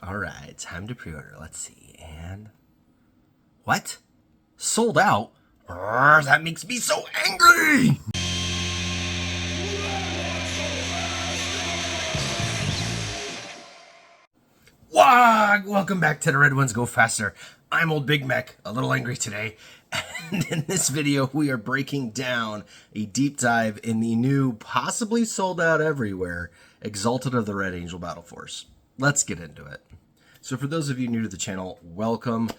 Alright, time to pre-order. Let's see. And what? Sold out? That makes me so angry! Wah! Welcome back to the Red Ones Go Faster. I'm old Big Mek, a little angry today. And in this video, we are breaking down a deep dive in the new, possibly sold out everywhere, Exalted of the Red Angel Battleforce. Let's get into it. So for those of you new to the channel, welcome.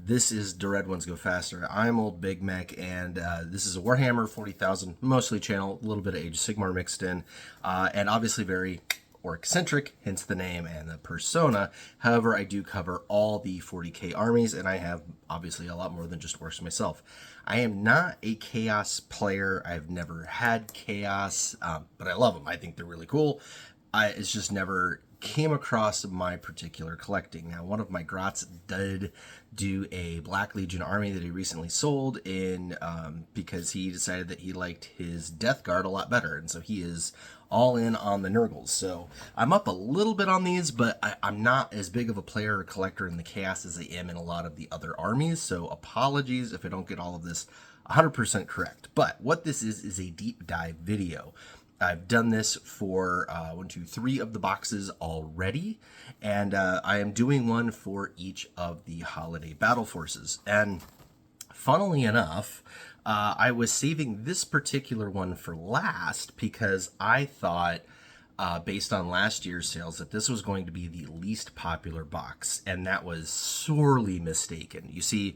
This is the Red Ones Go Faster. I'm old Big Mek, and this is a Warhammer 40,000 mostly channel, a little bit of Age of Sigmar mixed in, and obviously very orc-centric, hence the name and the persona. However, I do cover all the 40k armies, and I have obviously a lot more than just orcs myself. I am not a chaos player. I've never had chaos, but I love them. I think they're really cool. It's just never came across my particular collecting. Now, one of my grots did do a Black Legion army that he recently sold in because he decided that he liked his Death Guard a lot better, and so he is all in on the Nurgles. So I'm up a little bit on these, but I'm not as big of a player or collector in the Chaos as I am in a lot of the other armies, so apologies if I don't get all of this 100% correct. But what this is a deep dive video. I've done this for 3 of the boxes already, and I am doing one for each of the holiday battle forces. And funnily enough, I was saving this particular one for last because I thought, based on last year's sales, that this was going to be the least popular box, and that was sorely mistaken. You see,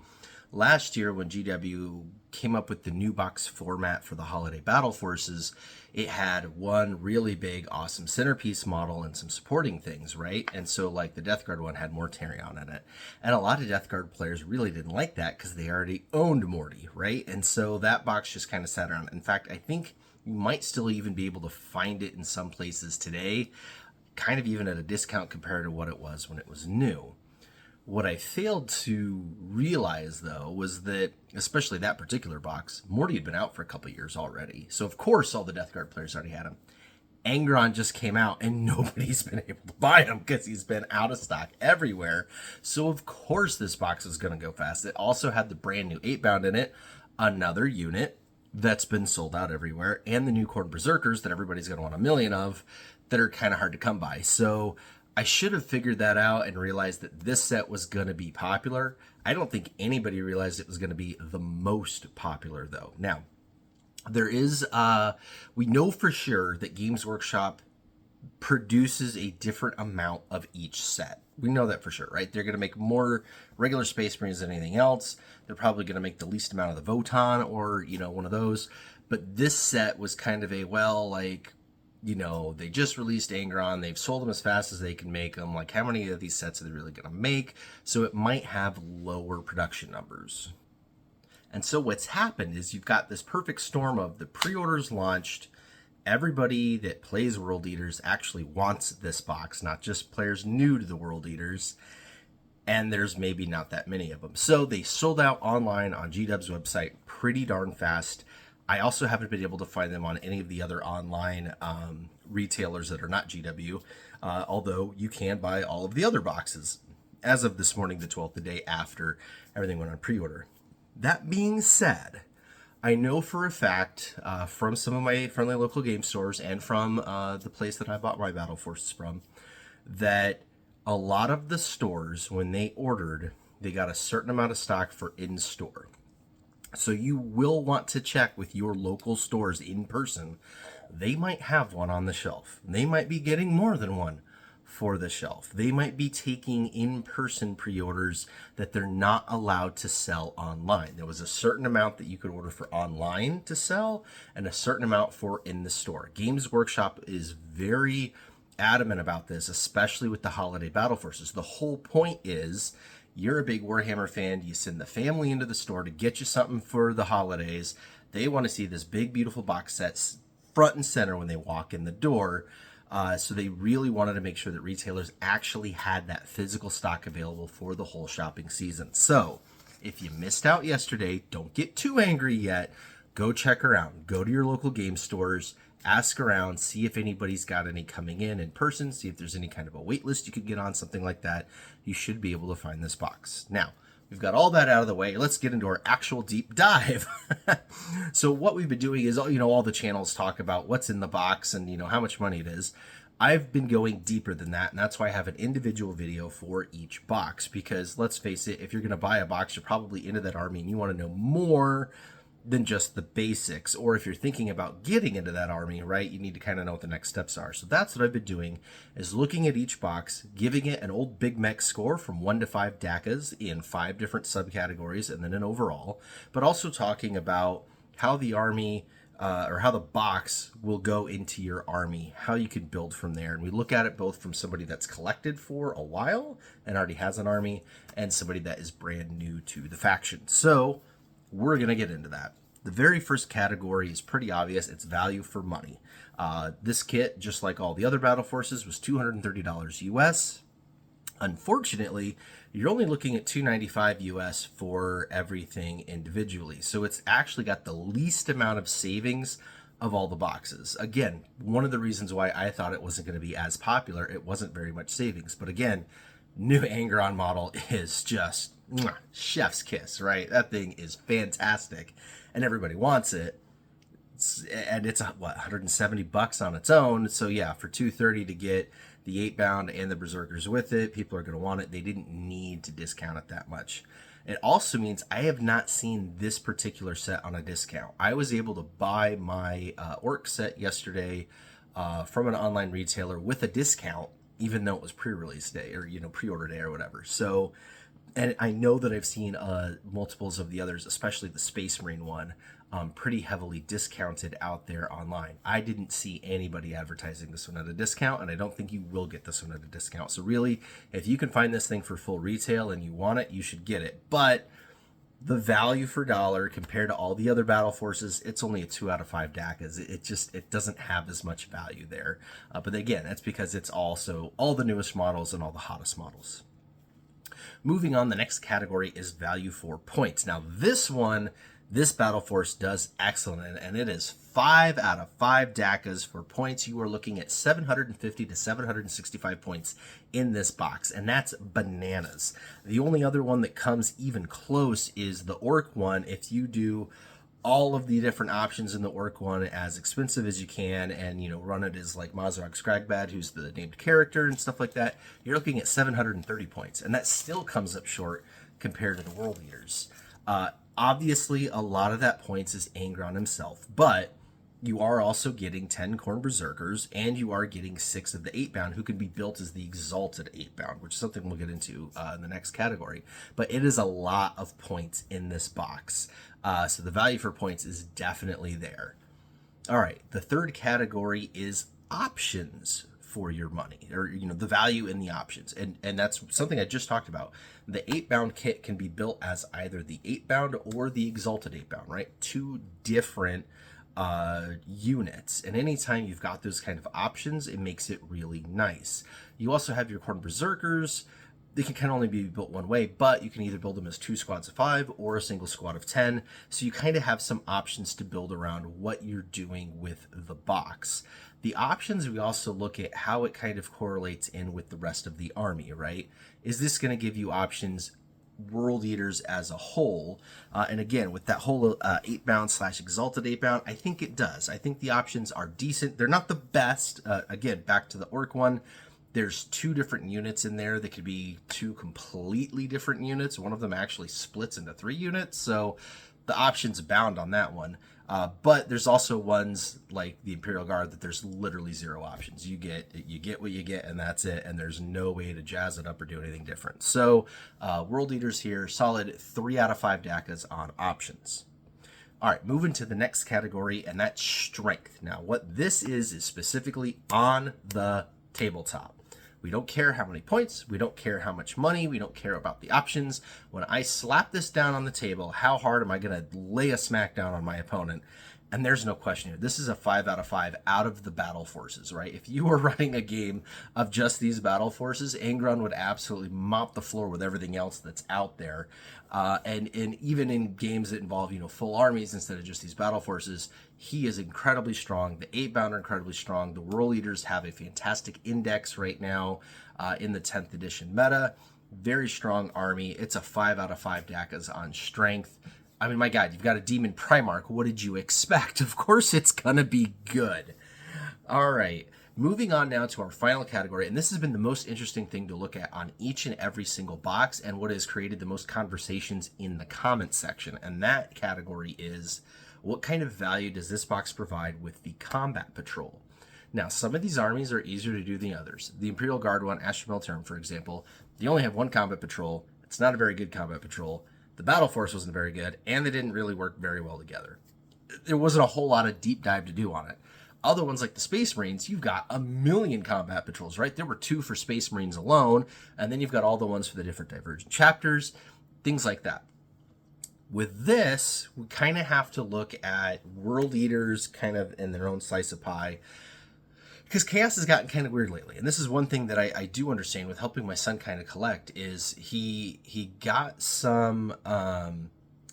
last year when GW came up with the new box format for the holiday battle forces, it had one really big, awesome centerpiece model and some supporting things, right? And so, like, the Death Guard one had Mortarion in it. And a lot of Death Guard players really didn't like that because they already owned Morty, right? And so that box just kind of sat around. In fact, I think you might still even be able to find it in some places today, kind of even at a discount compared to what it was when it was new. What I failed to realize, though, was that, especially that particular box, Morty had been out for a couple years already. So, of course, all the Death Guard players already had him. Angron just came out, and nobody's been able to buy him because he's been out of stock everywhere. So, of course, this box is going to go fast. It also had the brand new 8-bound in it, another unit that's been sold out everywhere, and the new Khorne Berserkers that everybody's going to want a million of that are kind of hard to come by. So I should have figured that out and realized that this set was going to be popular. I don't think anybody realized it was going to be the most popular, though. Now, there is, we know for sure that Games Workshop produces a different amount of each set. We know that for sure, right? They're going to make more regular Space Marines than anything else. They're probably going to make the least amount of the Votann or, one of those. But this set was kind of a, they just released Angron. They've sold them as fast as they can make them. Like, how many of these sets are they really going to make? So it might have lower production numbers. And so what's happened is you've got this perfect storm of the pre-orders launched. Everybody that plays World Eaters actually wants this box, not just players new to the World Eaters. And there's maybe not that many of them. So they sold out online on GW's website pretty darn fast. I also haven't been able to find them on any of the other online retailers that are not GW, although you can buy all of the other boxes as of this morning, the 12th, the day after everything went on pre-order. That being said, I know for a fact from some of my friendly local game stores and from the place that I bought my Battle Forces from, that a lot of the stores, when they ordered, they got a certain amount of stock for in-store. So you will want to check with your local stores in person. They might have one on the shelf. They might be getting more than one for the shelf. They might be taking in-person pre-orders that they're not allowed to sell online. There was a certain amount that you could order for online to sell and a certain amount for in the store. Games Workshop is very adamant about this, especially with the holiday battle forces. The whole point is, you're a big Warhammer fan, you send the family into the store to get you something for the holidays. They want to see this big, beautiful box set front and center when they walk in the door. So they really wanted to make sure that retailers actually had that physical stock available for the whole shopping season. So if you missed out yesterday, don't get too angry yet. Go check around. Go to your local game stores. ask around, see if anybody's got any coming in person, see if there's any kind of a wait list you could get on, something like that. You should be able to find this box. Now, we've got all that out of the way. Let's get into our actual deep dive. So what we've been doing is, all the channels talk about what's in the box and, how much money it is. I've been going deeper than that, and that's why I have an individual video for each box, because let's face it, if you're going to buy a box, you're probably into that army and you want to know more than just the basics. Or if you're thinking about getting into that army, right, you need to kind of know what the next steps are. So that's what I've been doing, is looking at each box, giving it an old Big Mek score from 1 to 5 Dakkas in 5 different subcategories and then an overall, but also talking about how the army or how the box will go into your army, how you can build from there. And we look at it both from somebody that's collected for a while and already has an army, and somebody that is brand new to the faction. So we're going to get into that. The very first category is pretty obvious. It's value for money. This kit, just like all the other battle forces, was $230 US. Unfortunately, you're only looking at $295 US for everything individually. So it's actually got the least amount of savings of all the boxes. Again, one of the reasons why I thought it wasn't going to be as popular, it wasn't very much savings. But again, new Angron model is just chef's kiss, right? That thing is fantastic and everybody wants it. And it's $170 on its own. So yeah, for $230 to get the 8-bound and the Berserkers with it, people are going to want it. They didn't need to discount it that much. It also means I have not seen this particular set on a discount. I was able to buy my Orc set yesterday from an online retailer with a discount, even though it was pre-release day or pre-order day or whatever. So, and I know that I've seen multiples of the others, especially the Space Marine one, pretty heavily discounted out there online. I didn't see anybody advertising this one at a discount, and I don't think you will get this one at a discount. So really, if you can find this thing for full retail and you want it, you should get it. But the value for dollar compared to all the other battle forces, it's only a 2 out of 5 Dakkas. It doesn't have as much value there. But again, that's because it's also all the newest models and all the hottest models. Moving on, the next category is value for points. Now this battle force does excellent, and it is 5 out of 5 Dakkas for points. You are looking at 750 to 765 points in this box, and that's bananas. The only other one that comes even close is the Orc one. If you do all of the different options in the Orc one as expensive as you can, and run it as like Mazarok Skragbad, who's the named character and stuff like that, you're looking at 730 points, and that still comes up short compared to the World Eaters. Obviously, a lot of that points is Angron himself, but you are also getting 10 Khorne Berserkers, and you are getting 6 of the 8-bound, who can be built as the Exalted 8-bound, which is something we'll get into in the next category. But it is a lot of points in this box, so the value for points is definitely there. All right, the third category is options for your money, or the value in the options, and that's something I just talked about. The 8-bound kit can be built as either the 8-bound or the Exalted 8-bound, right? 2 different units, and anytime you've got those kind of options, it makes it really nice. You also have your Khorne Berserkers. They can only be built one way, but you can either build them as 2 squads of 5 or a single squad of 10. So you kind of have some options to build around what you're doing with the box. The options, we also look at how it kind of correlates in with the rest of the army, right? Is this going to give you options World Eaters as a whole? And again, with that whole 8-bound / Exalted 8-bound, I think it does. I think the options are decent. They're not the best. Again, back to the Orc one. There's 2 different units in there that could be 2 completely different units. One of them actually splits into 3 units, so the options abound on that one. But there's also ones like the Imperial Guard that there's literally 0 options. You get what you get, and that's it, and there's no way to jazz it up or do anything different. So World Eaters here, solid 3 out of 5 Dakkas on options. All right, moving to the next category, and that's strength. Now, what this is specifically on the tabletop. We don't care how many points, we don't care how much money, we don't care about the options. When I slap this down on the table, how hard am I going to lay a smack down on my opponent? And there's no question here. This is a 5 out of 5 out of the battle forces, right? If you were running a game of just these battle forces, Angron would absolutely mop the floor with everything else that's out there. And even in games that involve, full armies instead of just these battle forces, he is incredibly strong. The 8-bound are incredibly strong. The World Eaters have a fantastic index right now in the 10th edition meta. Very strong army. It's a 5 out of 5 Dakkas on strength. I mean, my God, you've got a Demon Primarch. What did you expect? Of course it's going to be good. All right, moving on now to our final category. And this has been the most interesting thing to look at on each and every single box and what has created the most conversations in the comments section. And that category is, what kind of value does this box provide with the Combat Patrol? Now, some of these armies are easier to do than others. The Imperial Guard one, Astra Militarum, for example, they only have one Combat Patrol. It's not a very good Combat Patrol. The Battle Force wasn't very good, and they didn't really work very well together. There wasn't a whole lot of deep dive to do on it. Other ones like the Space Marines, you've got a million combat patrols, right? There were 2 for Space Marines alone, and then you've got all the ones for the different divergent chapters, things like that. With this, we kind of have to look at World Eaters kind of in their own slice of pie, because Chaos has gotten kind of weird lately. And this is one thing that I do understand with helping my son kind of collect is he got some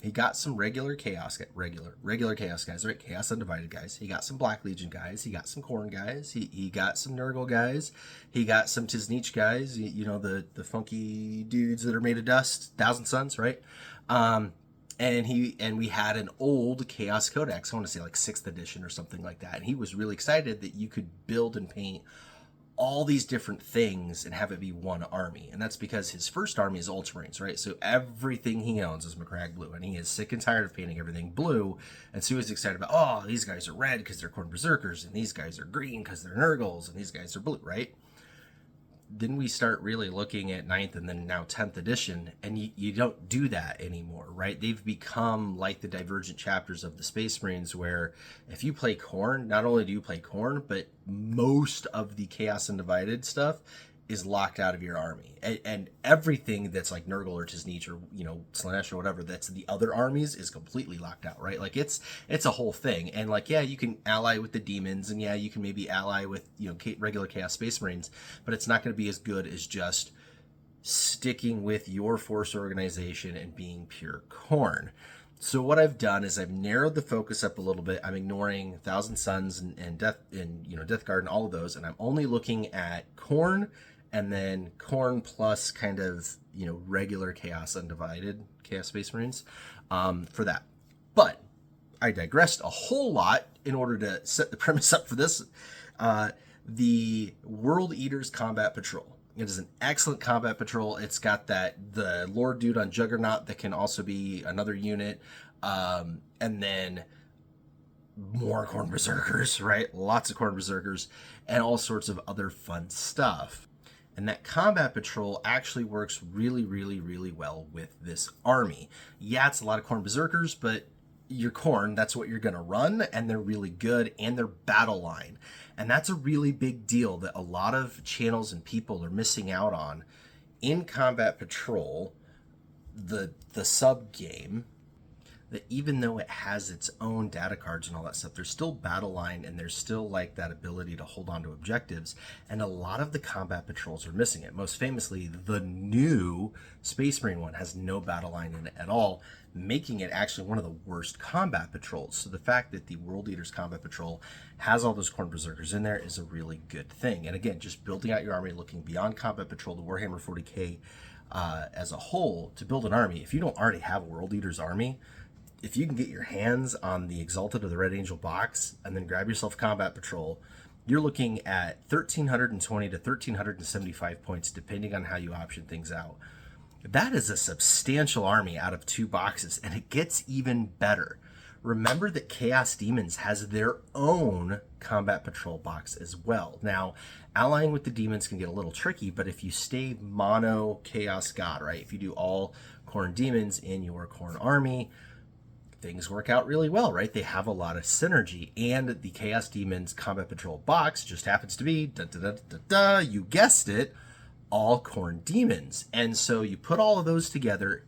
regular Chaos guys, right? Chaos Undivided guys. He got some Black Legion guys. He got some Khorne guys. He got some Nurgle guys. He got some Tizniche guys, the funky dudes that are made of dust, Thousand Suns, right? And we had an old Chaos Codex, I want to say like 6th edition or something like that. And he was really excited that you could build and paint all these different things and have it be one army. And that's because his first army is Ultramarines, right? So everything he owns is Macragge Blue. And he is sick and tired of painting everything blue. And so he was excited about, oh, these guys are red because they're Khorne Berserkers. And these guys are green because they're Nurgles. And these guys are blue, right? Then we start really looking at 9th and then now 10th edition, and you don't do that anymore, right? They've become like the divergent chapters of the Space Marines, where if you play Khorne, not only do you play Khorne, but most of the Chaos Undivided stuff is locked out of your army. And everything that's like Nurgle or Tizniche or, Slaanesh or whatever, that's the other armies is completely locked out, right? Like it's a whole thing. And like, yeah, you can ally with the demons, and yeah, you can maybe ally with, regular Chaos Space Marines, but it's not going to be as good as just sticking with your force organization and being pure Khorne. So what I've done is I've narrowed the focus up a little bit. I'm ignoring Thousand Suns and Death and Death Guard and all of those, and I'm only looking at Khorne, and then Khorne plus kind of, regular Chaos Undivided, Chaos Space Marines for that. But I digressed a whole lot in order to set the premise up for this. The World Eaters Combat Patrol. It is an excellent combat patrol. It's got the Lord dude on Juggernaut that can also be another unit. And then more Khorne Berserkers, right? Lots of Khorne Berserkers and all sorts of other fun stuff. And that combat patrol actually works really, really, really well with this army. Yeah, it's a lot of Khorne Berserkers, but you're Khorne, that's what you're going to run, and they're really good, and they're battle line. And that's a really big deal that a lot of channels and people are missing out on. In Combat Patrol, the sub-game, that even though it has its own data cards and all that stuff, there's still battle line, and there's still like that ability to hold on to objectives, and a lot of the combat patrols are missing it. Most famously, the new Space Marine one has no battle line in it at all, making it actually one of the worst combat patrols. So the fact that the World Eaters Combat Patrol has all those Khorne Berserkers in there is a really good thing. And again, just building out your army, looking beyond Combat Patrol to Warhammer 40k as a whole to build an army. If you don't already have a World Eaters army, if you can get your hands on the Exalted or the Red Angel box and then grab yourself Combat Patrol, you're looking at 1,320 to 1,375 points, depending on how you option things out. That is a substantial army out of 2 boxes, and it gets even better. Remember that Chaos Demons has their own Combat Patrol box as well. Now, allying with the demons can get a little tricky, but if you stay mono Chaos God, right? If you do all Khorne Demons in your Khorne army, things work out really well, right? They have a lot of synergy, and the Chaos Demons Combat Patrol box just happens to be, you guessed it, all Khorne Demons. And so you put all of those together,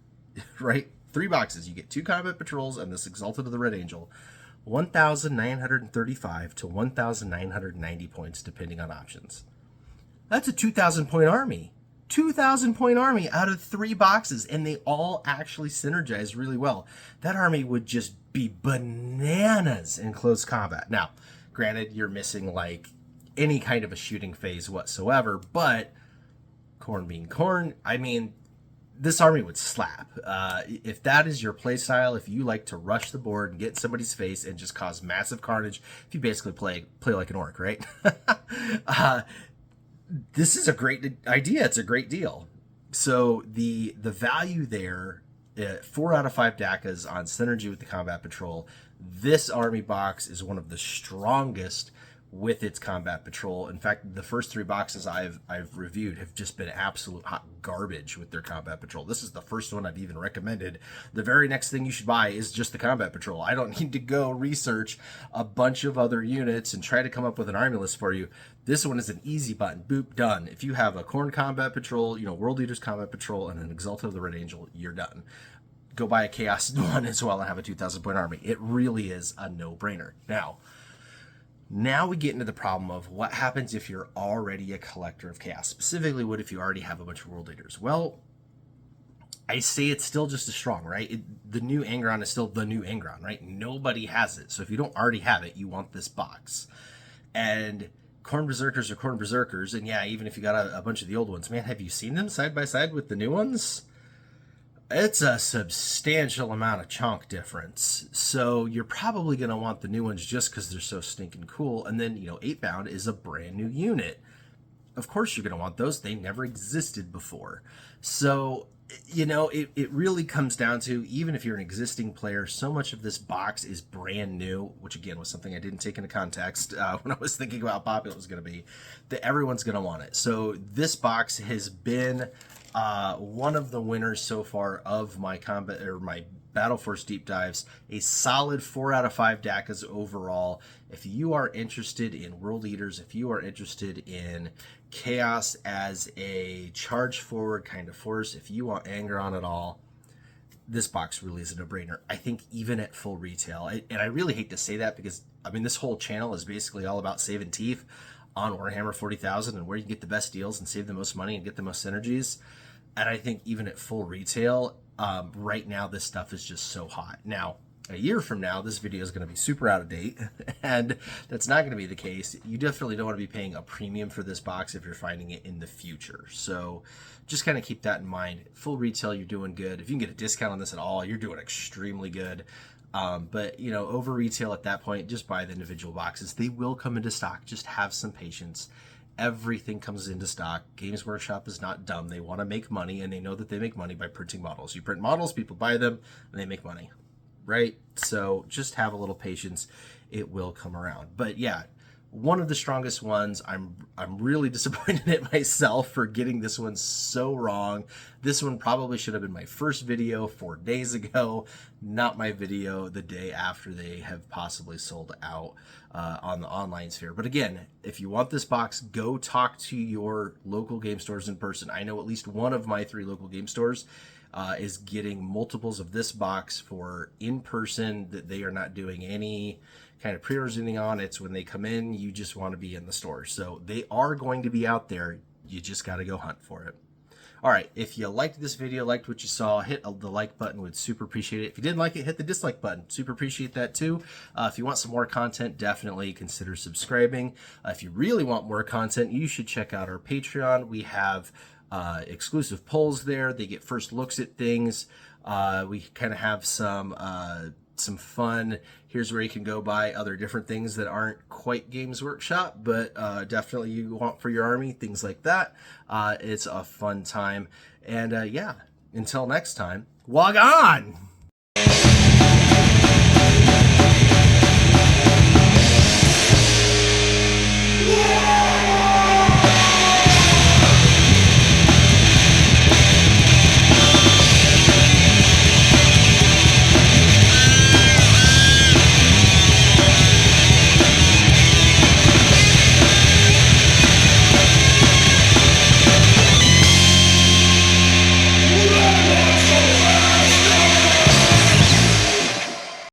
right? 3 boxes. You get 2 Combat Patrols and this Exalted of the Red Angel. 1,935 to 1,990 points, depending on options. That's a 2,000 point army. 2,000 point army out of 3 boxes, and they all actually synergize really well. That army would just be bananas in close combat. Now, granted, you're missing like any kind of a shooting phase whatsoever, but corn being corn, I mean, this army would slap. If that is your play style, if you like to rush the board and get in somebody's face and just cause massive carnage, if you basically play like an orc, right? This is a great idea. It's a great deal. So the value there, 4 out of 5 Dakkas on synergy with the combat patrol. This army box is one of the strongest with its combat patrol. In fact, the first 3 boxes I've reviewed have just been absolute hot garbage with their combat patrol. This is the first one I've even recommended. The very next thing you should buy is just the combat patrol. I don't need to go research a bunch of other units and try to come up with an army list for you. This one is an easy button, boop, done. If you have a Khorne combat patrol, World Eaters combat patrol, and an Exalted of the Red Angel, you're done. Go buy a Chaos one as well and have a 2,000 point army. It really is a no-brainer. Now we get into the problem of what happens if you're already a collector of Chaos. Specifically, what if you already have a bunch of World Eaters? Well, I say it's still just as strong, right? The new Angron is still the new Angron, right? Nobody has it. So if you don't already have it, you want this box. And Khorne Berserkers are Khorne Berserkers. And yeah, even if you got a bunch of the old ones, man, have you seen them side by side with the new ones? It's a substantial amount of chunk difference. So you're probably going to want the new ones just because they're so stinking cool. And then, 8-bound is a brand new unit. Of course you're going to want those. They never existed before. So, it really comes down to, even if you're an existing player, so much of this box is brand new, which again was something I didn't take into context when I was thinking about how popular it was going to be, that everyone's going to want it. So this box has been one of the winners so far of my Battleforce deep dives. A solid 4 out of 5 Dakkas overall. If you are interested in World Eaters, if you are interested in Chaos as a charge forward kind of force, if you want Angron at all, this box really is a no-brainer. I think even at full retail, and I really hate to say that because, this whole channel is basically all about saving teeth on Warhammer 40,000 and where you can get the best deals and save the most money and get the most synergies. And I think even at full retail, right now this stuff is just so hot. Now, a year from now, this video is going to be super out of date, and that's not going to be the case. You definitely don't want to be paying a premium for this box if you're finding it in the future. So just kind of keep that in mind. Full retail, you're doing good. If you can get a discount on this at all, you're doing extremely good. But, over retail at that point, just buy the individual boxes. They will come into stock. Just have some patience. Everything comes into stock. Games Workshop is not dumb. They want to make money, and they know that they make money by printing models. You print models, people buy them, and they make money, right? So just have a little patience. It will come around. But yeah, one of the strongest ones. I'm really disappointed at myself for getting this one so wrong. This one probably should have been my first video 4 days ago, not my video the day after they have possibly sold out on the online sphere. But again, if you want this box, go talk to your local game stores in person. I know at least one of my 3 local game stores is getting multiples of this box for in person, that they are not doing any kind of pre-orders or anything on. It's when they come in, you just want to be in the store. So they are going to be out there. You just got to go hunt for it. All right, if you liked this video, liked what you saw, hit the like button. Would super appreciate it. If you didn't like it, hit the dislike button. Super appreciate that too. If you want some more content, definitely consider subscribing. If you really want more content, you should check out our Patreon. We have exclusive polls there. They get first looks at things. We kind of have some fun. Here's where you can go buy other different things that aren't quite Games Workshop, but definitely you want for your army, things like that. It's a fun time. And yeah, until next time, log on!